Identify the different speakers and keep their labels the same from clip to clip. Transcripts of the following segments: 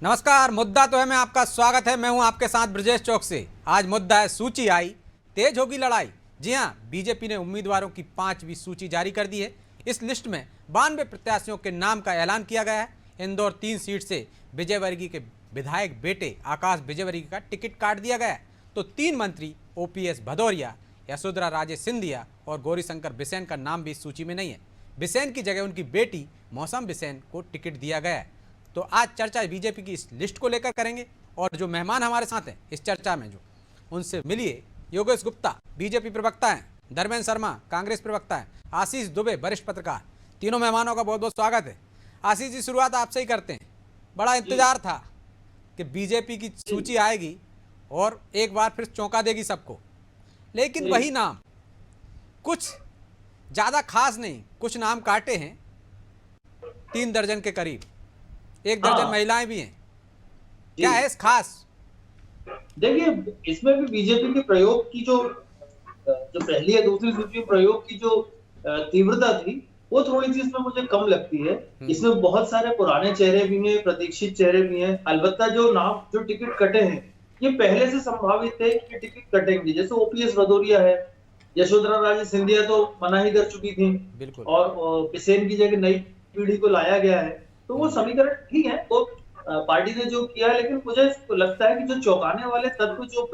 Speaker 1: नमस्कार। मुद्दा तो है में आपका स्वागत है। मैं हूं आपके साथ ब्रजेश चौक से। आज मुद्दा है सूची आई, तेज होगी लड़ाई। जी हां, बीजेपी ने उम्मीदवारों की 5वीं सूची जारी कर दी है। इस लिस्ट में 92 प्रत्याशियों के नाम का ऐलान किया गया है। इंदौर 3 सीट से विजयवर्गीय के विधायक बेटे आकाश विजयवर्गीय का टिकट काट दिया गया है। तो 3 मंत्री OPS भदौरिया, यशोधरा राजे सिंधिया और गौरीशंकर बिसेन का नाम भी इस सूची में नहीं है। बिसेन की जगह उनकी बेटी मौसम बिसेन को टिकट दिया गया है। तो आज चर्चा बीजेपी की इस लिस्ट को लेकर करेंगे और जो मेहमान हमारे साथ हैं इस चर्चा में, जो उनसे मिलिए। योगेश गुप्ता बीजेपी प्रवक्ता हैं, धर्मेंद्र शर्मा कांग्रेस प्रवक्ता हैं, आशीष दुबे वरिष्ठ पत्रकार। तीनों मेहमानों का बहुत बहुत स्वागत है। आशीष जी, शुरुआत आपसे ही करते हैं। बड़ा इंतजार था कि बीजेपी की सूची आएगी और एक बार फिर चौंका देगी सबको, लेकिन वही नाम कुछ ज़्यादा खास नहीं, कुछ नाम काटे हैं 3 दर्जन के करीब, 1 दर्जन महिलाएं भी हैं। क्या है इस खास?
Speaker 2: देखिए, इसमें भी बीजेपी के प्रयोग की जो पहली या दूसरी सूची में प्रयोग की जो तीव्रता थी, वो थोड़ी सी इसमें मुझे कम लगती है। इसमें बहुत सारे पुराने चेहरे भी हैं, प्रतीक्षित चेहरे भी हैं। अलबत्ता जो टिकट कटे हैं, ये पहले से संभावित थे कि टिकट कटेंगे। जैसे OPS भदौरिया है, यशोधरा राजे सिंधिया तो मना ही कर चुकी थी और बिसेन की जगह नई पीढ़ी को लाया गया है। तो वो समीकरण ठीक है, वो पार्टी ने जो किया है, लेकिन मुझे लगता है कि जो चौंकाने वाले तत्व जो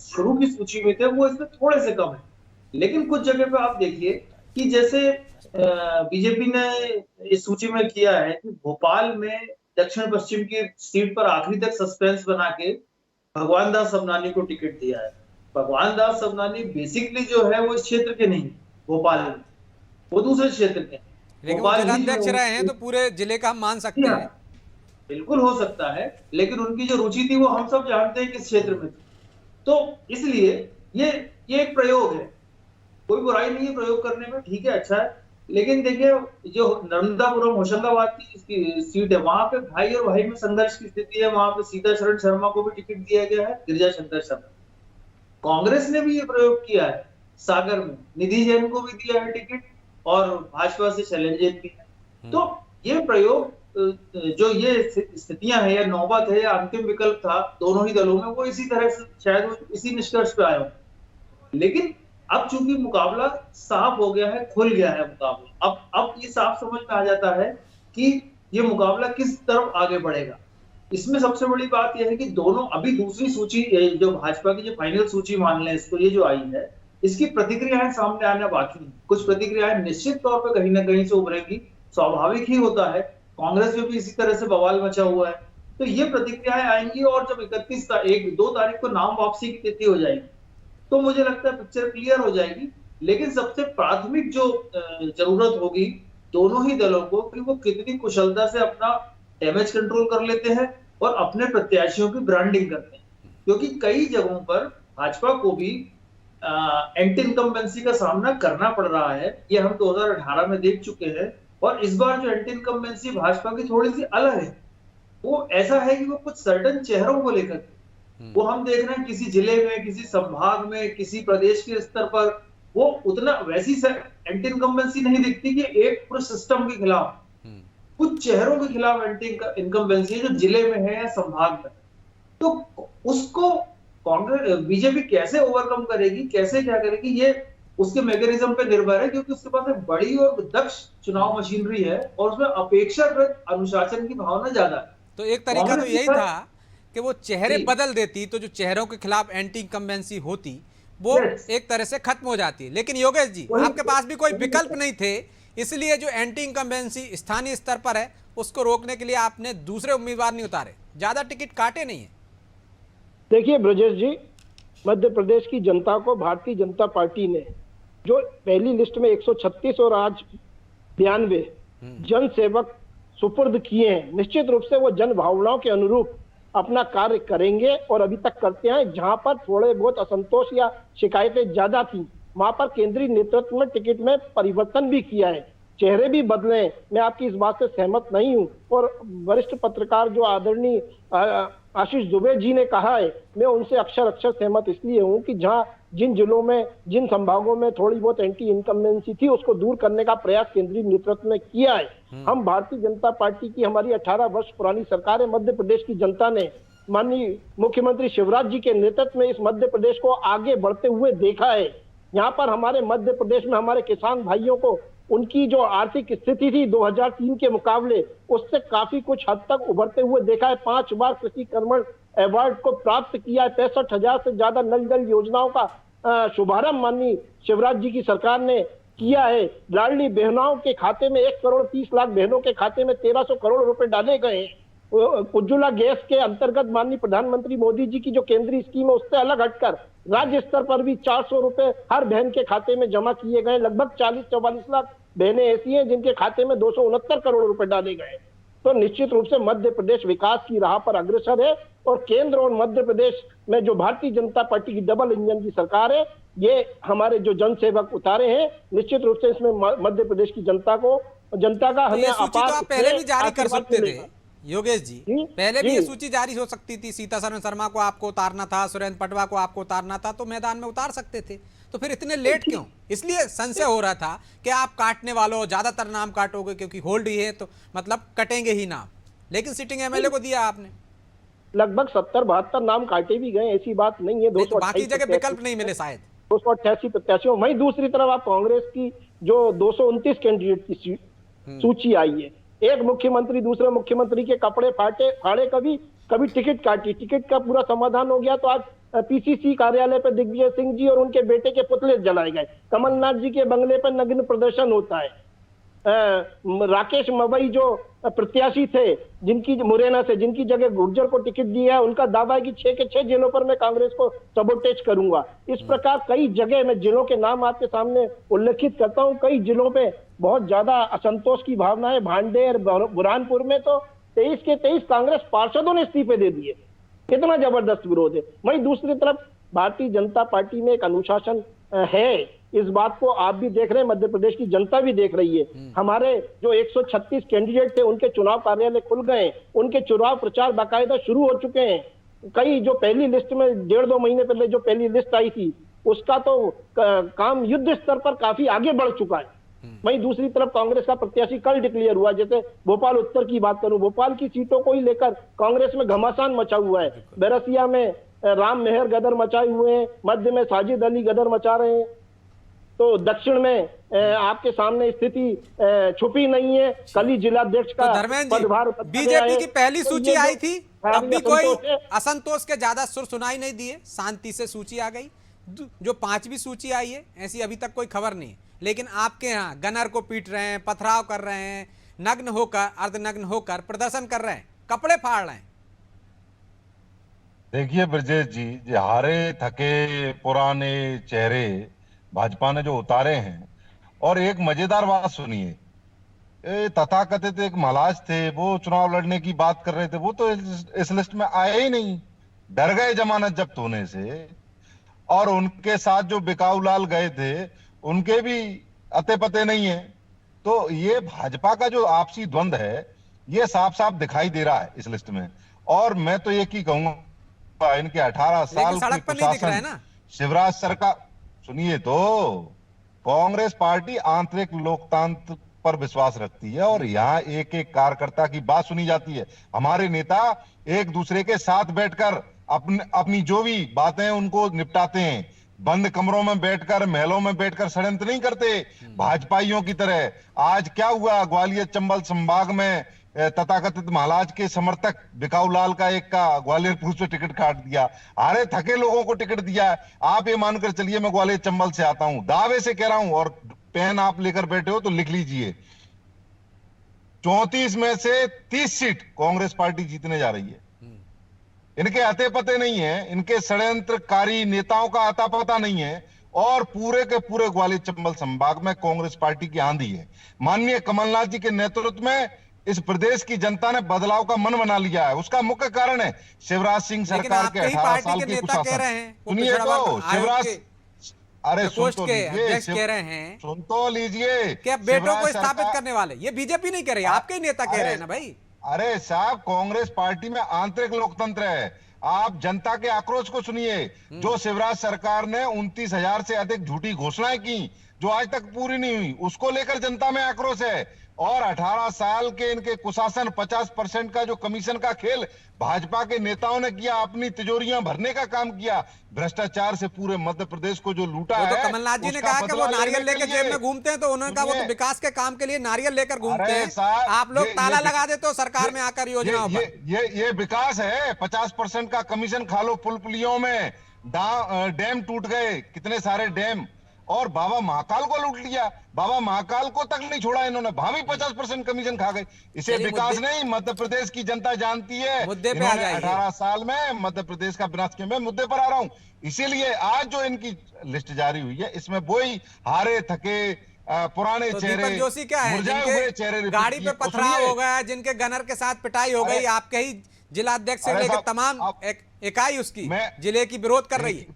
Speaker 2: शुरू की सूची में थे, वो इसमें थोड़े से कम है। लेकिन कुछ जगह पे आप देखिए कि जैसे बीजेपी ने इस सूची में किया है कि भोपाल में दक्षिण पश्चिम की सीट पर आखिरी तक सस्पेंस बना के भगवान दास सबनानी को टिकट दिया है। भगवान दास सबनानी बेसिकली जो है वो इस क्षेत्र के नहीं, भोपाल में, वो दूसरे क्षेत्र के।
Speaker 1: लेकिन वो जिलाध्यक्ष रहे हैं तो पूरे जिले का हम मान सकते हैं।
Speaker 2: बिल्कुल हो सकता है, लेकिन उनकी जो रुचि थी वो हम सब जानते हैं किस क्षेत्र में थी। तो इसलिए ये एक प्रयोग है, कोई बुराई नहीं है प्रयोग करने में, ठीक है, अच्छा है। लेकिन देखिए, जो नर्मदापुरम होशंगाबाद की सीट है, वहां पे भाई और भाई में संघर्ष की स्थिति है। वहां पे सीता शरण शर्मा को भी टिकट दिया गया है, गिरिजा शंकर शर्मा। कांग्रेस ने भी ये प्रयोग किया है, सागर में निधि जैन को भी दिया है टिकट और भाजपा से शैलेंद्र भी है। तो ये प्रयोग, जो ये स्थितियां है या नौबत है या अंतिम विकल्प था दोनों ही दलों में, वो इसी तरह से शायद इसी निष्कर्ष पे आए हो। लेकिन अब चूंकि मुकाबला साफ हो गया है, खुल गया है मुकाबला, अब ये साफ समझ में आ जाता है कि ये मुकाबला किस तरफ आगे बढ़ेगा। इसमें सबसे बड़ी बात यह है कि दोनों, अभी दूसरी सूची जो भाजपा की जो फाइनल सूची मान लें इसको, ये जो आई है, इसकी प्रतिक्रियाएं सामने आना बाकी है। कुछ प्रतिक्रियाएं निश्चित तौर पर कहीं ना कहीं से उभरेंगी, स्वाभाविक ही होता है। कांग्रेस में भी इसी तरह से बवाल मचा हुआ है। तो ये प्रतिक्रियाएं आएंगी और जब 2 तारीख को नाम वापसी की तिथि हो जाएगी, तो मुझे लगता है पिक्चर क्लियर हो जाएगी। लेकिन सबसे प्राथमिक जो जरूरत होगी दोनों ही दलों को, कि वो कितनी कुशलता से अपना डैमेज कंट्रोल कर लेते हैं और अपने प्रत्याशियों की ब्रांडिंग करते हैं। क्योंकि कई जगहों पर भाजपा को भी एंटी इनकम्बेंसी का सामना करना पड़ रहा है। ये हम 2018 में देख चुके हैं। और इस बार जो एंटी इनकम्बेंसी भाजपा की थोड़ी सी अलग है। वो ऐसा है कि वो कुछ सर्टेन चेहरों को लेकर, वो हम देख रहे हैं किसी जिले में, किसी संभाग में, किसी प्रदेश के स्तर पर वो उतना वैसी एंटी इनकम्बेंसी नहीं दिखती कि एक पूरे सिस्टम के खिलाफ, कुछ चेहरों के खिलाफ एंटी इनकम्बेंसी जो जिले में है या संभाग में। तो उसको कांग्रेस, बीजेपी कैसे ओवरकम करेगी, कैसे क्या करेगी, ये उसके मैकेनिज्म पे निर्भर है। क्योंकि उसके पास एक बड़ी और दक्ष चुनाव मशीनरी है और उसमें अपेक्षाकृत अनुशासन की भावना ज्यादा है।
Speaker 1: तो एक तरीका तो यही था कि वो चेहरे बदल देती, तो जो चेहरों के खिलाफ एंटी इनकम्बेंसी होती वो एक तरह से खत्म हो जाती। लेकिन योगेश जी, आपके पास भी कोई विकल्प नहीं थे, इसलिए जो एंटी इनकम्बेंसी स्थानीय स्तर पर है उसको रोकने के लिए आपने दूसरे उम्मीदवार नहीं उतारे, ज्यादा टिकट काटे नहीं है।
Speaker 3: देखिए ब्रजेश जी, मध्य प्रदेश की जनता को भारतीय जनता पार्टी ने जो पहली लिस्ट में 136 और आज 92 जन सेवक सुपुर्द किए हैं, निश्चित रूप से वो जन भावनाओं के अनुरूप अपना कार्य करेंगे और अभी तक करते हैं। जहां पर थोड़े बहुत असंतोष या शिकायतें ज्यादा थी, वहां पर केंद्रीय नेतृत्व में टिकट में परिवर्तन भी किया है, चेहरे भी बदले। मैं आपकी इस बात से सहमत नहीं हूं। और वरिष्ठ पत्रकार जो आदरणीय आशीष दुबे जी ने कहा है, मैं उनसे अक्षर अक्षर सहमत इसलिए हूं कि जहां जिन जिलों में, जिन संभागों में थोड़ी बहुत एंटी इनकम्बेंसी थी, उसको दूर करने का प्रयास केंद्रीय नेतृत्व ने किया है। हम भारतीय जनता पार्टी की, हमारी 18 वर्ष पुरानी सरकार है। मध्य प्रदेश की जनता ने माननीय मुख्यमंत्री शिवराज जी के नेतृत्व में इस मध्य प्रदेश को आगे बढ़ते हुए देखा है। यहाँ पर हमारे मध्य प्रदेश में हमारे किसान भाइयों को उनकी जो आर्थिक स्थिति थी 2003 के मुकाबले, उससे काफी कुछ हद तक उभरते हुए देखा है। 5 बार कृषि कर्मण अवार्ड को प्राप्त किया है। 65,000 से ज्यादा नल जल योजनाओं का शुभारंभ माननीय शिवराज जी की सरकार ने किया है। लाडली बहनों के खाते में 1,30,00,000 बहनों के खाते में 1,300 करोड़ रुपए डाले गए हैं। उज्ज्वला गैस के अंतर्गत माननीय प्रधानमंत्री मोदी जी की जो केंद्रीय स्कीम है, उससे अलग हटकर राज्य स्तर पर भी 400 रुपए हर बहन के खाते में जमा किए गए। लगभग 40-44 लाख बहनें ऐसी हैं जिनके खाते में 269 करोड़ रुपए डाले गए। तो निश्चित रूप से मध्य प्रदेश विकास की राह पर अग्रसर है और केंद्र और मध्य प्रदेश में जो भारतीय जनता पार्टी की डबल इंजन की सरकार है, ये हमारे जो जनसेवक उतारे हैं, निश्चित रूप से इसमें मध्य प्रदेश की जनता का हमें
Speaker 1: ये सूची तो आप पहले भी जारी कर सकते थे योगेश जी, पहले भी ये सूची जारी हो सकती थी। सीतासरन शर्मा को आपको उतारना था, सुरेंद्र पटवा को आपको उतारना था, तो मैदान में उतार सकते थे। तो फिर इतने लेट क्यों? इसलिए संशय हो रहा था कि आप काटने वालों ज्यादातर नाम काटोगे, क्योंकि होल्ड ही है तो मतलब कटेंगे ही नाम। लेकिन सिटिंग एमएलए को दिया आपने।
Speaker 3: लगभग 70-72 नाम काटे भी गए, ऐसी बात नहीं है।
Speaker 1: तो बाकी जगह विकल्प नहीं मिले शायद।
Speaker 3: 288 प्रत्याशियों। वहीं दूसरी तरफ आप कांग्रेस की जो 229 कैंडिडेट की सूची आई है, एक मुख्यमंत्री दूसरे मुख्यमंत्री के कपड़े फाड़े, कभी टिकट काटी, टिकट का पूरा समाधान हो गया तो आज पीसीसी कार्यालय पर दिग्विजय सिंह जी और उनके बेटे के पुतले जलाए गए। कमलनाथ जी के बंगले पर नग्न प्रदर्शन होता है। राकेश मवई जो प्रत्याशी थे जिनकी मुरैना से, जिनकी जगह गुर्जर को टिकट दिया है, उनका दावा है कि 6 के 6 जिलों पर मैं कांग्रेस को सबोटेज करूंगा। इस प्रकार कई जगह मैं जिलों के नाम आपके सामने उल्लेखित करता हूं। कई जिलों में बहुत ज्यादा असंतोष की भावना है। भांडेर, बुरहानपुर में तो 23 के 23 कांग्रेस पार्षदों ने इस्तीफे दे दिए। कितना जबरदस्त विरोध है। वहीं दूसरी तरफ भारतीय जनता पार्टी में एक अनुशासन है, इस बात को आप भी देख रहे हैं, मध्य प्रदेश की जनता भी देख रही है। हमारे जो 136 कैंडिडेट थे उनके चुनाव कार्यालय खुल गए, उनके चुनाव प्रचार बाकायदा शुरू हो चुके हैं। कई जो पहली लिस्ट में 1.5-2 महीने पहले जो पहली लिस्ट आई थी, उसका तो काम युद्ध स्तर पर काफी आगे बढ़ चुका है। वहीं दूसरी तरफ कांग्रेस का प्रत्याशी कल डिक्लेयर हुआ। जैसे भोपाल उत्तर की बात करूं, भोपाल की सीटों को ही लेकर कांग्रेस में घमासान मचा हुआ है। बैरसिया में राम मेहर गदर मचाए हुए हैं, मध्य में साजिद अली गदर मचा रहे हैं, तो दक्षिण में आपके सामने स्थिति छुपी नहीं है। कल ही जिलाध्यक्ष का पदभार
Speaker 1: बीजेपी की पहली सूची आई थी, तब भी कोई असंतोष के ज्यादा सुर सुनाई नहीं दिए, शांति से सूची आ गई। जो 5वीं सूची आई है, ऐसी अभी तक कोई खबर नहीं। लेकिन आपके यहाँ गनर को पीट रहे हैं, पथराव कर रहे हैं, नग्न होकर, अर्धनग्न होकर प्रदर्शन कर रहे हैं, कपड़े फाड़ रहे हैं।
Speaker 4: देखिए ब्रजेश जी, जो हारे थके पुराने चेहरे भाजपा ने जो उतारे हैं, और एक मजेदार बात सुनिए, तथाकथित एक महाराज थे, वो चुनाव लड़ने की बात कर रहे थे, वो तो इस लिस्ट में आए ही नहीं, डर गए जमानत जब्त होने से। और उनके साथ जो बिकाऊ लाल गए थे, उनके भी अते पते नहीं है। तो ये भाजपा का जो आपसी द्वंद है, ये साफ साफ दिखाई दे रहा है इस लिस्ट में। और मैं तो ये की कहूंगा, इनके 18 साल की प्रशासन शिवराज सरकार, सुनिए तो, कांग्रेस पार्टी आंतरिक लोकतंत्र पर विश्वास रखती है और यहाँ एक एक कार्यकर्ता की बात सुनी जाती है। हमारे नेता एक दूसरे के साथ बैठकर अपनी जो भी बातें उनको निपटाते हैं। बंद कमरों में बैठकर, महलों में बैठकर षड्यंत्र नहीं करते भाजपाइयों की तरह। आज क्या हुआ, ग्वालियर चंबल संभाग में तथाकथित महाराज के समर्थक बिकाऊ लाल का एक का ग्वालियर पुलिस पे टिकट काट दिया। अरे थके लोगों को टिकट दिया। आप ये मानकर चलिए मैं ग्वालियर चंबल से आता हूं, दावे से कह रहा हूं, और पेन आप लेकर बैठे हो तो लिख लीजिए, 34 में से 30 सीट कांग्रेस पार्टी जीतने जा रही है। इनके अते पते नहीं है, इनके षड्यंत्रकारी नेताओं का अता पता नहीं है, और पूरे के पूरे ग्वालियर चंबल संभाग में कांग्रेस पार्टी की आंधी है। माननीय कमलनाथ जी के नेतृत्व में इस प्रदेश की जनता ने बदलाव का मन बना लिया है। उसका मुख्य कारण है शिवराज सिंह सरकार के 18 साल के कुशासन। सुनिए तो, शिवराज, अरे सुन तो लीजिए,
Speaker 1: कह रहे हैं,
Speaker 4: सुन तो लीजिए,
Speaker 1: क्या बेटों को स्थापित करने वाले, ये बीजेपी नहीं कह रही, आपके नेता कह रहे हैं ना भाई।
Speaker 4: अरे साहब, कांग्रेस पार्टी में आंतरिक लोकतंत्र है। आप जनता के आक्रोश को सुनिए। जो शिवराज सरकार ने 29,000 से अधिक झूठी घोषणाएं की जो आज तक पूरी नहीं हुई, उसको लेकर जनता में आक्रोश है। और 18 साल के इनके कुशासन, 50% का जो कमीशन का खेल भाजपा के नेताओं ने किया, अपनी तिजोरियां भरने का काम किया, भ्रष्टाचार से पूरे मध्य प्रदेश को जो लूटा
Speaker 1: वो तो
Speaker 4: है।
Speaker 1: कमलनाथ जी ने
Speaker 4: उसका
Speaker 1: कहा कि वो
Speaker 4: बदला
Speaker 1: नारियल
Speaker 4: लेने के
Speaker 1: लेकर जेब
Speaker 4: लिए-
Speaker 1: में घूमते हैं, तो उन्होंने कहा वो तो
Speaker 4: सुनिए,
Speaker 1: विकास के काम के लिए नारियल लेकर घूमते
Speaker 4: अरे
Speaker 1: हैं।
Speaker 4: साहब,
Speaker 1: आप लोग ताला
Speaker 4: ये-
Speaker 1: लगा देते हो सरकार में आकर योजनाओं पर।
Speaker 4: ये विकास है। 50% का कमीशन खा लो। पुल पुलियों में डैम टूट गए, कितने सारे डैम। और बाबा महाकाल को लूट लिया, बाबा महाकाल को तक नहीं छोड़ा इन्होंने, वहां भी 50% कमीशन खा गए। इसे
Speaker 1: चलिए,
Speaker 4: विकास
Speaker 1: मुद्दे-
Speaker 4: नहीं, मध्य प्रदेश की जनता जानती है।
Speaker 1: मुद्दे पे आ
Speaker 4: इन्होंने
Speaker 1: जाइए।
Speaker 4: 18 साल में मध्य प्रदेश का विनाश किया। मैं मुद्दे पर आ रहा हूं। इसीलिए आज जो इनकी लिस्ट जारी हुई है, इसमें वही हारे थके पुराने
Speaker 1: तो
Speaker 4: चेहरे,
Speaker 1: दीपक जोशी क्या है,
Speaker 4: मुरझाए हुए चेहरे
Speaker 1: जिनके
Speaker 4: रिपीट
Speaker 1: गाड़ी पे
Speaker 4: किए। और
Speaker 1: पथराव
Speaker 4: सुनिए,
Speaker 1: हो गया, जिनके गनर के साथ पिटाई हो गई,
Speaker 4: अरे-
Speaker 1: आपके ही जिला अध्यक्ष से
Speaker 4: अरे
Speaker 1: लेकर
Speaker 4: साहब,
Speaker 1: तमाम इकाई उसकी
Speaker 4: मैं-
Speaker 1: जिले की विरोध कर रही है।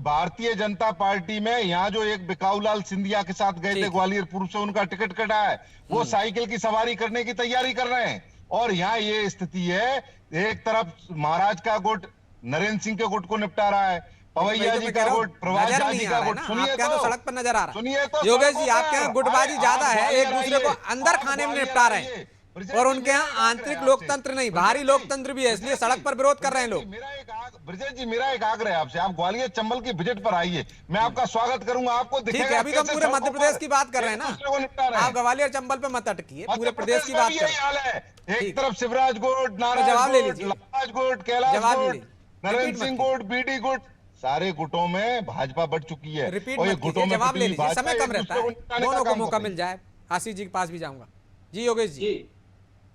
Speaker 4: भारतीय जनता पार्टी में यहाँ जो एक बिकाऊलाल सिंधिया के साथ गए थे
Speaker 1: ठीक।
Speaker 4: ग्वालियर पूर्व से, उनका टिकट कटा है, वो साइकिल की सवारी करने की तैयारी कर रहे हैं। और यहाँ ये स्थिति है, एक तरफ महाराज का गुट नरेंद्र सिंह के गुट को निपटा रहा है, पवैया जी का गुट, प्रभात
Speaker 1: नजर
Speaker 4: झा
Speaker 1: नहीं
Speaker 4: जी
Speaker 1: आ
Speaker 4: का
Speaker 1: रहा है
Speaker 4: गुट।
Speaker 1: ना,
Speaker 4: सुनिए
Speaker 1: आपके यहाँ तो सड़क पर नजर आ रहा
Speaker 4: सुनिए
Speaker 1: है।
Speaker 4: तो
Speaker 1: योगेश
Speaker 4: सड़कों
Speaker 1: जी, आपके यहाँ
Speaker 4: पर।
Speaker 1: गुटबाजी
Speaker 4: अरे
Speaker 1: ज्यादा
Speaker 4: आप
Speaker 1: है, एक
Speaker 4: ग्वालियर
Speaker 1: दूसरे को
Speaker 4: आइए,
Speaker 1: अंदर
Speaker 4: आप
Speaker 1: खाने में
Speaker 4: ग्वालियर
Speaker 1: निपटा रहे
Speaker 4: आइए।
Speaker 1: हैं।
Speaker 4: ब्रजेश
Speaker 1: और
Speaker 4: जी,
Speaker 1: उनके यहाँ
Speaker 4: मेरा एक आग्रह
Speaker 1: आंतरिक
Speaker 4: है
Speaker 1: लोकतंत्र
Speaker 4: आपसे।
Speaker 1: नहीं, बाहरी
Speaker 4: ब्रजेश जी,
Speaker 1: लोकतंत्र भी है, इसलिए
Speaker 4: ब्रजेश
Speaker 1: सड़क
Speaker 4: जी,
Speaker 1: पर विरोध कर रहे हैं
Speaker 4: ब्रजेश
Speaker 1: लोग।
Speaker 4: जी, ब्रजेश जी, मेरा एक आग्रह है आपसे, आप ग्वालियर चंबल की विजिट पर आइए, मैं आपका स्वागत करूंगा। आपको
Speaker 1: ठीक
Speaker 4: दिखेगा
Speaker 1: है, अभी तो हम
Speaker 4: कैसे
Speaker 1: पूरे मध्य
Speaker 4: सड़कों
Speaker 1: प्रदेश
Speaker 4: पर
Speaker 1: की बात कर रहे हैं
Speaker 4: एक
Speaker 1: ना,
Speaker 4: दूसरे को निपटा रहे
Speaker 1: आप
Speaker 4: हैं।
Speaker 1: ग्वालियर चंबल पे मत अटकिए, पूरे
Speaker 4: मध्य
Speaker 1: प्रदेश की
Speaker 4: में
Speaker 1: बात
Speaker 4: भी
Speaker 1: कर
Speaker 4: यही हाल है। एक
Speaker 1: ठीक।
Speaker 4: तरफ शिवराज गुट,
Speaker 1: जवाब
Speaker 4: नारायण
Speaker 1: ले
Speaker 4: गुट,
Speaker 1: लीजिए।
Speaker 4: लाज गुट, कैलाश
Speaker 1: जवाब ले
Speaker 4: गुट,
Speaker 1: लीजिए।
Speaker 4: नरेंद्र
Speaker 1: रिपीट
Speaker 4: सिंह
Speaker 1: मत
Speaker 4: गुट, बीडी गुट, सारे गुटों में भाजपा बढ़ चुकी है।
Speaker 1: रिपीट
Speaker 4: और ये
Speaker 1: मत
Speaker 4: गुटों
Speaker 1: कीजिए,
Speaker 4: में
Speaker 1: जवाब ले
Speaker 4: बटी
Speaker 1: लीजिए,
Speaker 4: भाजपा
Speaker 1: समय
Speaker 4: एक
Speaker 1: कम रहता
Speaker 4: दूसरे को
Speaker 1: है,
Speaker 4: निपटाने का
Speaker 1: दोनों को
Speaker 4: काम
Speaker 1: मौका
Speaker 4: कर
Speaker 1: मिल
Speaker 4: रही
Speaker 1: जाए। आशीष जी के पास भी जाऊंगा। जी योगेश जी,
Speaker 2: जी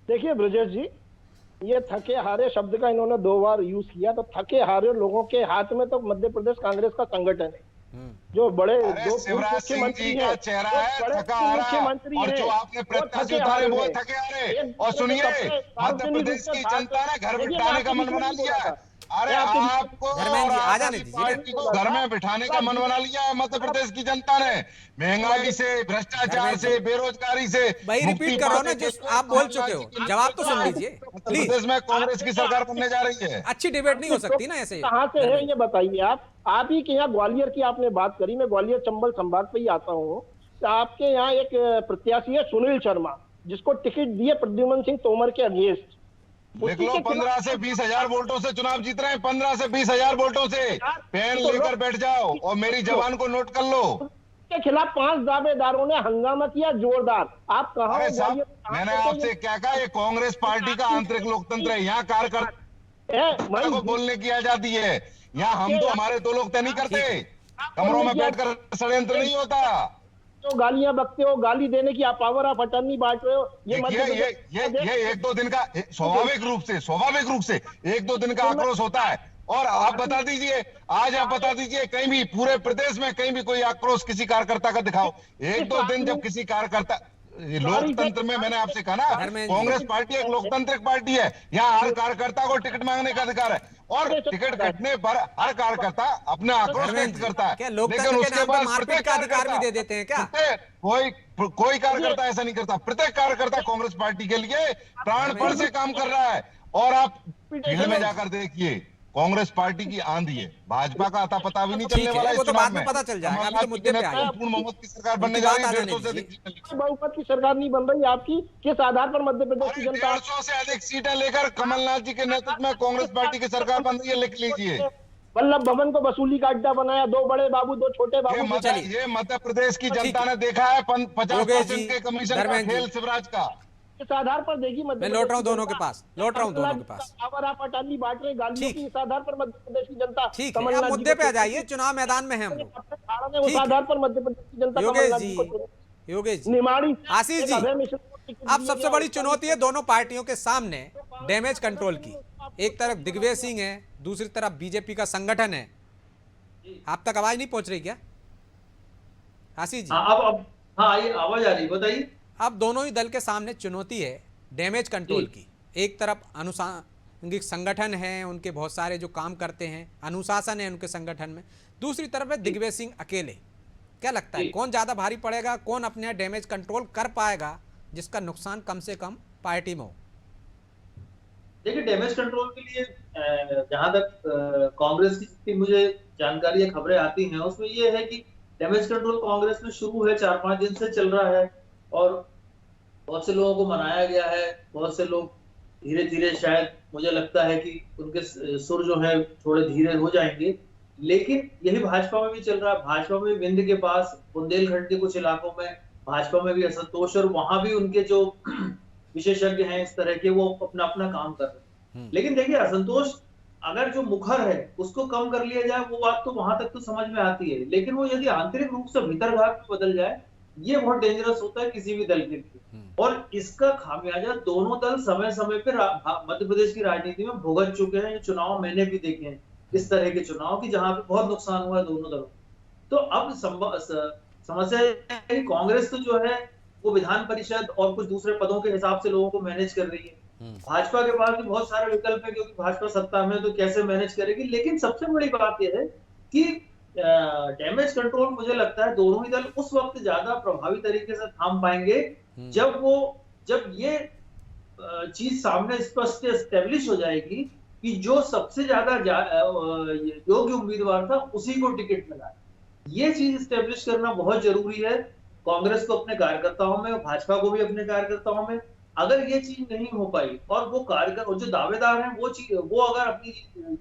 Speaker 3: देखिए ब्रजेश जी, ये थके हारे शब्द का इन्होंने 2 बार यूज किया। तो थके हारे लोगों के हाथ में तो मध्य प्रदेश कांग्रेस का संगठन है, जो बड़े
Speaker 4: अरे
Speaker 3: 2
Speaker 4: शिवराज सिंह
Speaker 3: मुख्यमंत्री
Speaker 4: जी
Speaker 3: हैं,
Speaker 4: का चेहरा
Speaker 3: जो
Speaker 4: है
Speaker 3: बड़े
Speaker 4: थका हारा,
Speaker 3: मुख्यमंत्री
Speaker 4: और
Speaker 3: हैं,
Speaker 4: जो आपने
Speaker 3: वो
Speaker 4: प्रत्याशी
Speaker 3: थके
Speaker 4: उतारे
Speaker 3: हारे
Speaker 4: वो
Speaker 3: हैं।
Speaker 4: थके हारे।
Speaker 3: एक
Speaker 4: और
Speaker 3: दूसरे के
Speaker 4: सुनिए,
Speaker 3: कपड़े
Speaker 4: मध्य
Speaker 3: सार्वजनिक
Speaker 4: प्रदेश
Speaker 3: रूप से
Speaker 4: की
Speaker 3: फाड़
Speaker 4: जनता ने घर
Speaker 3: देखिए,
Speaker 4: बिठाने
Speaker 3: मैं
Speaker 4: का
Speaker 3: आपके
Speaker 4: मन
Speaker 3: बीच में
Speaker 4: बना
Speaker 3: नहीं
Speaker 4: लिया
Speaker 3: बोला
Speaker 4: है।
Speaker 3: था।
Speaker 4: अरे
Speaker 3: मैं आपके बीच में-
Speaker 4: आपको
Speaker 1: धर्मेंद्र जी,
Speaker 4: और
Speaker 1: आ
Speaker 4: आम
Speaker 1: जाने
Speaker 4: आदमी
Speaker 1: दीजिए।
Speaker 4: पार्टी को घर में बिठाने का मन बना लिया है मध्य प्रदेश की जनता ने। महंगाई से, भ्रष्टाचार से, बेरोजगारी से
Speaker 1: भाई
Speaker 4: मुक्ति
Speaker 1: रिपीट करो ना
Speaker 4: पाने
Speaker 1: जो
Speaker 4: के लिए
Speaker 1: आप बोल
Speaker 4: कमलनाथ
Speaker 1: चुके
Speaker 4: जी
Speaker 1: हो,
Speaker 4: की
Speaker 1: जवाब तो सुन
Speaker 4: नेतृत्व में
Speaker 1: लीजिए
Speaker 4: मध्य
Speaker 1: प्लीज।
Speaker 4: प्रदेश में कांग्रेस की सरकार बनने जा रही है।
Speaker 1: अच्छी डिबेट नहीं हो सकती ना ऐसे।
Speaker 3: कहाँ से है ये बताइए। आप ही के यहाँ ग्वालियर की आपने बात करी, मैं ग्वालियर चंबल संभाग पे ही आता हूँ। तो आपके यहाँ एक प्रत्याशी है सुनील शर्मा, जिसको टिकट दिए प्रद्युमन सिंह तोमर के अगेंस्ट।
Speaker 4: लिख लो, 15 से 20 हजार वोटों से चुनाव जीत रहे हैं, 15 से 20 हजार वोटों से। पेन लेकर बैठ जाओ और मेरी जबान को नोट कर लो।
Speaker 3: के खिलाफ 5 दावेदारों ने हंगामा किया जोरदार। आप कहाँ
Speaker 4: अरे
Speaker 3: हो
Speaker 4: साहब,
Speaker 3: ग्वालियर में? कहाँ
Speaker 4: मैंने
Speaker 3: पे
Speaker 4: आपसे क्या कहा, ये कांग्रेस पार्टी का आंतरिक लोकतंत्र है। यहाँ कार्यकर्ता
Speaker 3: है? मैं
Speaker 4: को बोलने की आजादी है। यहाँ हम तो हमारे 2 लोग तय नहीं करते, कमरों में बैठकर षड्यंत्र नहीं होता।
Speaker 3: तो गालियां बकते हो, गाली देने की आप पावर ऑफ अटर्नी बांट रहे हो। ये मध्य प्रदेश-
Speaker 4: ये 1-2 दिन का स्वाभाविक रूप से 1-2 दिन का आक्रोश होता है। और आप बता दीजिए, आज आप बता दीजिए, कहीं भी पूरे प्रदेश में कहीं भी कोई आक्रोश किसी कार्यकर्ता का दिखाओ। 1-2 दिन जब किसी कार्यकर्ता, ये लोकतंत्र में मैंने आपसे कहा ना,
Speaker 1: धर्मेंद्र जी।
Speaker 4: कांग्रेस पार्टी एक लोकतांत्रिक पार्टी है। यहाँ हर कार्यकर्ता को टिकट मांगने का अधिकार है, और टिकट कटने पर हर कार्यकर्ता अपने आक्रोश व्यक्त
Speaker 1: धर्मेंद्र जी,
Speaker 4: करता है।
Speaker 1: क्या
Speaker 4: लेकिन
Speaker 1: लोकतंत्र के
Speaker 4: उसके
Speaker 1: नाम पर
Speaker 4: बाद
Speaker 1: मारपीट
Speaker 4: प्रत्येक
Speaker 1: का अधिकार भी
Speaker 4: कार्यकर्ता-
Speaker 1: दे देते हैं क्या?
Speaker 4: कोई कार्यकर्ता ऐसा नहीं करता। प्रत्येक कार्यकर्ता कांग्रेस पार्टी के लिए प्राणपण से काम कर रहा है। और आप फील्ड में जाकर देखिए, कांग्रेस पार्टी की आंधी है, भाजपा का अता पता भी नहीं चलने
Speaker 1: ठीक है,
Speaker 4: वाला
Speaker 1: वो
Speaker 4: इस
Speaker 1: तो
Speaker 4: चुनाव
Speaker 1: बाद में पता चल जाएगा, अभी तो
Speaker 4: कमलनाथ जी
Speaker 1: मुद्दे
Speaker 4: के
Speaker 1: पे आइए।
Speaker 4: नेतृत्व में बहुमत की सरकार बनने
Speaker 1: उनकी
Speaker 4: जा
Speaker 1: बात
Speaker 4: रही है।
Speaker 1: आ जाने
Speaker 4: 150 से
Speaker 1: दीजिए।
Speaker 4: अधिक सीटें।
Speaker 3: बहुमत की सरकार नहीं बन रही आपकी, किस आधार पर मध्य प्रदेश की जनता
Speaker 4: 150 से अधिक सीटें लेकर कमलनाथ जी के नेतृत्व में कांग्रेस पार्टी की सरकार बन रही है, लिख लीजिए।
Speaker 3: वल्लभ भवन को वसूली का अड्डा बनाया, 2 बड़े बाबू 2 छोटे बाबू।
Speaker 4: ये मध्य प्रदेश की
Speaker 1: ठीक
Speaker 4: जनता
Speaker 1: है।
Speaker 4: ने देखा है,
Speaker 1: योगेश
Speaker 4: 50%
Speaker 1: जी,
Speaker 4: के कमीशन का
Speaker 1: धर्मेंद्र जी।
Speaker 4: खेल शिवराज का।
Speaker 3: इस आधार पर देखिए मध्य
Speaker 1: मैं
Speaker 3: प्रदेश
Speaker 1: लौट रहा हूं
Speaker 3: की
Speaker 1: दोनों
Speaker 3: जनता-
Speaker 1: के पास, लौट रहा हूं दोनों के पास।
Speaker 3: पावर ऑफ अटर्नी बांट रहे गालियों
Speaker 1: ठीक।
Speaker 3: की, इस आधार पर मध्य प्रदेश की जनता
Speaker 1: ठीक है,
Speaker 3: कमलनाथ
Speaker 1: आप
Speaker 3: जी
Speaker 1: मुद्दे
Speaker 3: को
Speaker 1: पे आ जाइए, चुनाव मैदान में हैं हम लोग।
Speaker 3: उस
Speaker 1: ठीक है।
Speaker 3: आधार पर मध्य प्रदेश की जनता
Speaker 1: योगेश
Speaker 3: कमलनाथ
Speaker 1: जी,
Speaker 3: जी को
Speaker 1: योगेश जी,
Speaker 3: निमाड़ी
Speaker 1: आशीष
Speaker 3: एक
Speaker 1: जी,
Speaker 3: अभय मिश्र को टिकट
Speaker 1: अब
Speaker 3: दिया
Speaker 1: सबसे
Speaker 3: गया,
Speaker 1: बड़ी
Speaker 3: उसका
Speaker 1: चुनौती है दोनों पार्टियों के सामने डैमेज कंट्रोल की। एक तरफ दिग्विजय सिंह है, दूसरी तरफ बीजेपी का संगठन है। आप तक आवाज नहीं पहुंच रही क्या आशीष जी?
Speaker 2: हाँ अब हाँ आइए, आवाज आ रही, बताइए।
Speaker 1: अब दोनों ही दल के सामने चुनौती है डैमेज कंट्रोल की। एक तरफ अनुसांगिक संगठन है, उनके बहुत सारे जो काम करते हैं, अनुशासन है उनके संगठन में। दूसरी तरफ है दिग्विजय सिंह अकेले। क्या लगता है कौन ज्यादा भारी पड़ेगा, कौन अपने डैमेज कंट्रोल कर पाएगा जिसका नुकसान कम से कम पार्टी में हो?
Speaker 2: देखिए, डैमेज कंट्रोल के लिए जहां तक कांग्रेस की जितनी मुझे जानकारी या खबरें आती हैं, उसमें ये है कि डैमेज कंट्रोल कांग्रेस में शुरू है, 4-5 दिन से चल रहा है और बहुत से लोगों को मनाया गया है। बहुत से लोग धीरे धीरे, शायद मुझे लगता है कि उनके सुर जो है थोड़े धीरे हो जाएंगे, लेकिन यही भाजपा में भी चल रहा है। भाजपा में विंध्य के पास बुंदेलखंड के कुछ इलाकों में भाजपा में भी असंतोष, और वहां भी उनके जो विशेषज्ञ हैं इस तरह के, वो अपना अपना काम कर रहे हैं। लेकिन देखिए, असंतोष अगर जो मुखर है उसको कम कर लिया जाए, वो बात तो वहां तक तो समझ में आती है, लेकिन वो यदि आंतरिक रूप से भीतरघात में बदल जाए, ये बहुत डेंजरस होता है किसी भी दल के लिए। और इसका खामियाजा दोनों दल समय समय पे मध्य प्रदेश की राजनीति में भुगत चुके हैं। ये चुनाव मैंने भी देखे हैं, इस तरह के चुनाव की जहां पे बहुत नुकसान हुआ है दोनों दलों। तो अब समस्या है कि कांग्रेस तो जो है वो विधान परिषद और कुछ दूसरे पदों के हिसाब से लोगों को मैनेज कर रही है। भाजपा के पास भी बहुत सारे विकल्प है, क्योंकि भाजपा सत्ता में, तो कैसे मैनेज करेगी। लेकिन सबसे बड़ी बात यह है कि डैमेज कंट्रोल, मुझे लगता है दोनों ही दल उस वक्त ज्यादा प्रभावी तरीके से थाम पाएंगे जब ये चीज सामने स्पष्ट एस्टेब्लिश हो जाएगी कि जो सबसे ज्यादा योग्य उम्मीदवार था उसी को टिकट मिला। ये चीज स्टेब्लिश करना बहुत जरूरी है, कांग्रेस को अपने कार्यकर्ताओं में, भाजपा को भी अपने कार्यकर्ताओं में। अगर ये चीज नहीं हो पाई और वो कार्यकर्ता, जो दावेदार हैं, वो अगर अपनी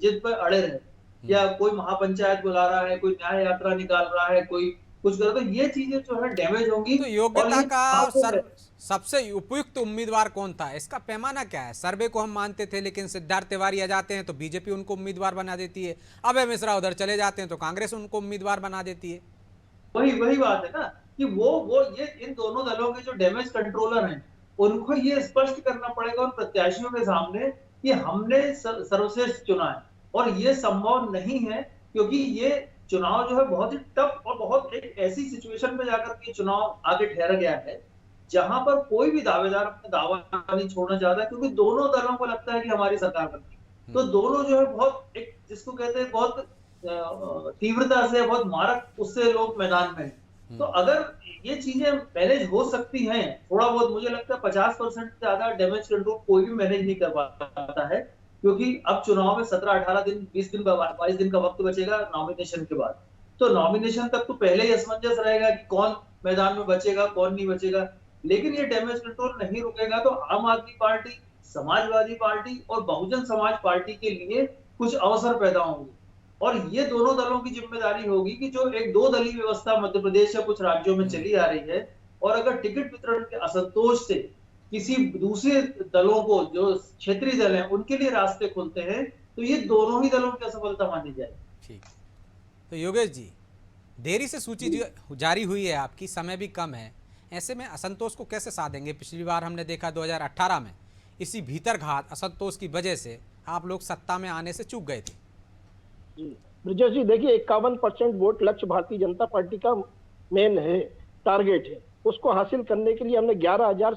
Speaker 2: जिद पर अड़े रहे, या कोई महापंचायत बुला रहा है, कोई न्याय यात्रा निकाल रहा है, कोई कुछ कर, तो ये चीजें जो है डैमेज होंगी।
Speaker 1: तो योग्यता का सबसे उपयुक्त उम्मीदवार कौन था, इसका पैमाना क्या है? सर्वे को हम मानते थे, लेकिन सिद्धार्थ तिवारी आ जाते हैं तो बीजेपी उनको उम्मीदवार बना देती है, अभय मिश्रा उधर चले जाते हैं तो कांग्रेस उनको उम्मीदवार बना देती है।
Speaker 2: वही बात है ना कि वो ये इन दोनों दलों के जो डैमेज कंट्रोलर हैं, उनको ये स्पष्ट करना पड़ेगा और प्रत्याशियों के सामने कि हमने सर्वश्रेष्ठ चुना है। और ये संभव नहीं है, क्योंकि ये चुनाव जो है बहुत ही टफ और बहुत एक ऐसी सिचुएशन में जाकर के चुनाव आगे ठहर गया है, जहां पर कोई भी दावेदार अपना दावा नहीं छोड़ना चाहता, क्योंकि दोनों दलों को लगता है कि हमारी सरकार बनेगी। तो दोनों जो है बहुत, एक जिसको कहते हैं बहुत तीव्रता से, बहुत मारक उससे लोग मैदान में हैं। तो अगर ये चीजें मैनेज हो सकती हैं थोड़ा बहुत, मुझे लगता है 50% से ज्यादा डैमेज कंट्रोल कोई भी मैनेज नहीं कर पाता है, क्योंकि अब चुनाव में 17-18 दिन, 20 दिन, 22 दिन का वक्त बचेगा नॉमिनेशन के बाद। तो नॉमिनेशन तक तो पहले ही असमंजस रहेगा कि कौन मैदान में बचेगा, कौन नहीं बचेगा। लेकिन ये डैमेज कंट्रोल नहीं रुकेगा तो आम आदमी पार्टी, समाजवादी पार्टी और बहुजन समाज पार्टी के लिए कुछ अवसर पैदा होंगे। और ये दोनों दलों की जिम्मेदारी होगी कि जो एक 2 दलीय व्यवस्था मध्य प्रदेश या कुछ राज्यों में चली आ रही है, और अगर टिकट वितरण के असंतोष से किसी दूसरे दलों को, जो क्षेत्रीय दल हैं, उनके लिए रास्ते खुलते हैं, तो ये दोनों ही दलों की असफलता मानी जाए।
Speaker 1: ठीक। तो योगेश जी, देरी से सूची जारी हुई है आपकी, समय भी कम है, ऐसे में असंतोष को कैसे साधेंगे? पिछली बार हमने देखा 2018 में इसी भीतरघात असंतोष की वजह से आप लोग सत्ता में आने से चूक गए थे।
Speaker 3: ब्रजेश जी, देखिए 51% वोट लक्ष्य भारतीय जनता पार्टी का मेन है, टारगेट है। उसको हासिल करने के लिए हमने 11,000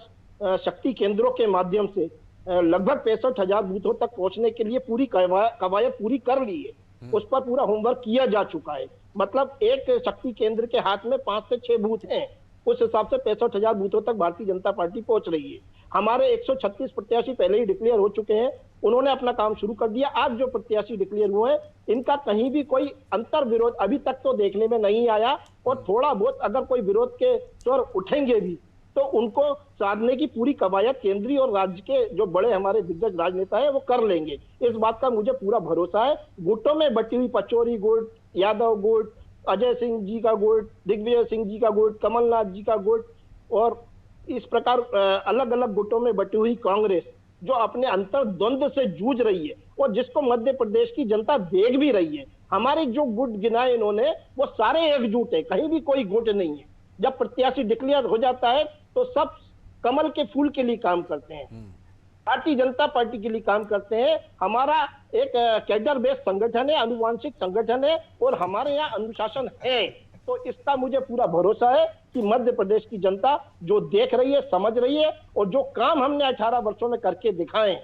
Speaker 3: शक्ति केंद्रों के माध्यम से लगभग 65,000 बूथों तक पहुंचने के लिए पूरी कवायद पूरी कर ली है। उस पर पूरा होमवर्क किया जा चुका है। मतलब एक शक्ति केंद्र के हाथ में 5 से 6 बूथ हैं, उस हिसाब से 65,000 बूथों तक भारतीय जनता पार्टी पहुंच रही है। हमारे 136 प्रत्याशी पहले ही डिक्लेयर हो चुके हैं, उन्होंने अपना काम शुरू कर दिया। आज जो प्रत्याशी डिक्लेयर हुए हैं, इनका कहीं भी कोई अंतर विरोध अभी तक तो देखने में नहीं आया, और थोड़ा बहुत अगर कोई विरोध के स्वर उठेंगे भी तो उनको साधने की पूरी कवायद केंद्रीय और राज्य के जो बड़े हमारे दिग्गज राजनेता है वो कर लेंगे। इस बात का मुझे पूरा भरोसा है। गुटों में बटी हुई पचौरी गुट, यादव गुट, अजय सिंह जी का गुट, दिग्विजय सिंह जी का गुट, कमलनाथ जी का गुट, और इस प्रकार अलग अलग गुटों में बटी हुई कांग्रेस, जो अपने अंतर द्वंद्व से जूझ रही है और जिसको मध्य प्रदेश की जनता देख भी रही है। हमारे जो गुट गिनाए इन्होंने, वो सारे एकजुट है, कहीं भी कोई गुट नहीं है। जब प्रत्याशी डिक्लेयर हो जाता है तो सब कमल के फूल के लिए काम करते हैं, भारतीय जनता पार्टी के लिए काम करते हैं। हमारा एक कैडर बेस्ड संगठन है, अनुवांशिक संगठन है, और हमारे यहाँ अनुशासन है। तो इसका मुझे पूरा भरोसा है कि मध्य प्रदेश की जनता जो देख रही है, समझ रही है, और जो काम हमने 18 वर्षों में करके दिखाए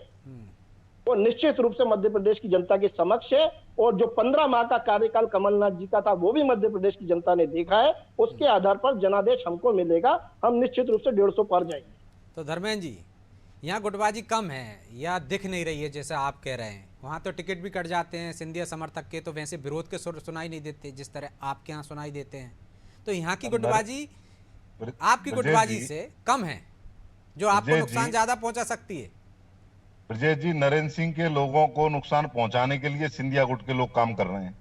Speaker 3: वो निश्चित रूप से मध्य प्रदेश की जनता के समक्ष है। और जो 15 माह का कार्यकाल कमलनाथ जी का था, वो भी मध्य प्रदेश की जनता ने देखा है। उसके आधार पर जनादेश हमको मिलेगा, हम निश्चित रूप से 150 पार जाएंगे।
Speaker 1: तो धर्मेंद्र जी, यहाँ गुटबाजी कम है या दिख नहीं रही है जैसा आप कह रहे हैं? वहाँ तो टिकट भी कट जाते हैं सिंधिया समर्थक के, तो वैसे विरोध के सुर सुनाई नहीं देते जिस तरह आपके यहाँ सुनाई देते हैं। तो यहाँ की गुटबाजी आपकी गुटबाजी से कम है, जो आपको नुकसान ज्यादा पहुंचा सकती है।
Speaker 4: ब्रजेश जी, नरेंद्र सिंह के लोगों को नुकसान पहुंचाने के लिए सिंधिया गुट के लोग काम कर रहे हैं।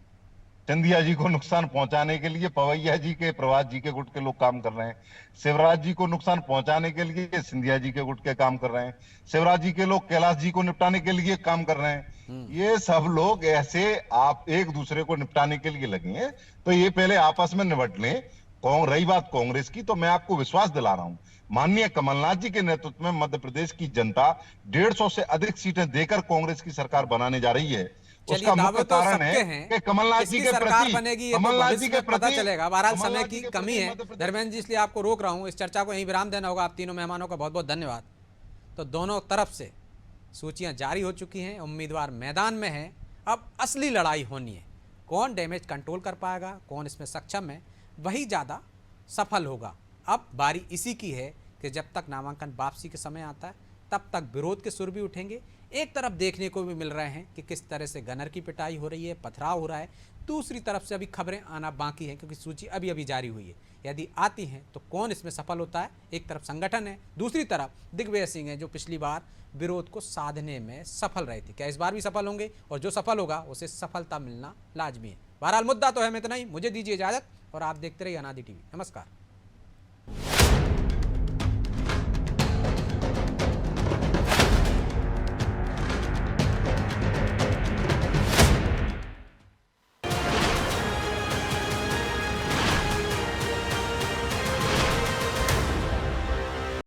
Speaker 4: सिंधिया जी को नुकसान पहुंचाने के लिए पवैया जी के, प्रभात जी के गुट के लोग काम कर रहे हैं। शिवराज जी को नुकसान पहुंचाने के लिए सिंधिया जी के गुट के काम कर रहे हैं। शिवराज जी के लोग कैलाश जी को निपटाने के लिए काम कर रहे हैं। ये सब लोग ऐसे आप एक दूसरे को निपटाने के लिए लगे हैं, तो ये पहले आपस में निपट लें। रही बात कांग्रेस की, तो मैं आपको विश्वास दिला रहा हूं, माननीय कमलनाथ जी के नेतृत्व में मध्य प्रदेश की जनता 150 से अधिक सीटें देकर कांग्रेस की सरकार बनाने जा रही है। उसका मुख्य कारण है कि कमलनाथ जी के प्रति,
Speaker 1: बनेगी ये तो भविष्य में पता चलेगा। बहरहाल समय की कमी है धर्मेंद्र जी, इसलिए आपको रोक रहा हूं। इस चर्चा को यहीं विराम देना होगा। आप तीनों मेहमानों का बहुत बहुत धन्यवाद। तो दोनों तरफ से सूचियां जारी हो चुकी हैं, उम्मीदवार मैदान में हैं। अब असली लड़ाई होनी है। कौन डैमेज कंट्रोल कर पाएगा, कौन इसमें सक्षम है, वही ज़्यादा सफल होगा। अब बारी इसी की है कि जब तक नामांकन वापसी के समय आता है तब तक विरोध के सुर भी उठेंगे। एक तरफ देखने को भी मिल रहे हैं कि किस तरह से गनर की पिटाई हो रही है, पथराव हो रहा है। दूसरी तरफ से अभी खबरें आना बाकी हैं, क्योंकि सूची अभी अभी जारी हुई है। यदि आती हैं तो कौन इसमें सफल होता है? एक तरफ संगठन है, दूसरी तरफ दिग्विजय सिंह है, जो पिछली बार विरोध को साधने में सफल रहे थे। क्या इस बार भी सफल होंगे? और जो सफल होगा उसे सफलता मिलना लाजमी है। बहरहाल मुद्दा तो है, इतना ही। मुझे दीजिए इजाजत और आप देखते रहिए अनादि टीवी। नमस्कार।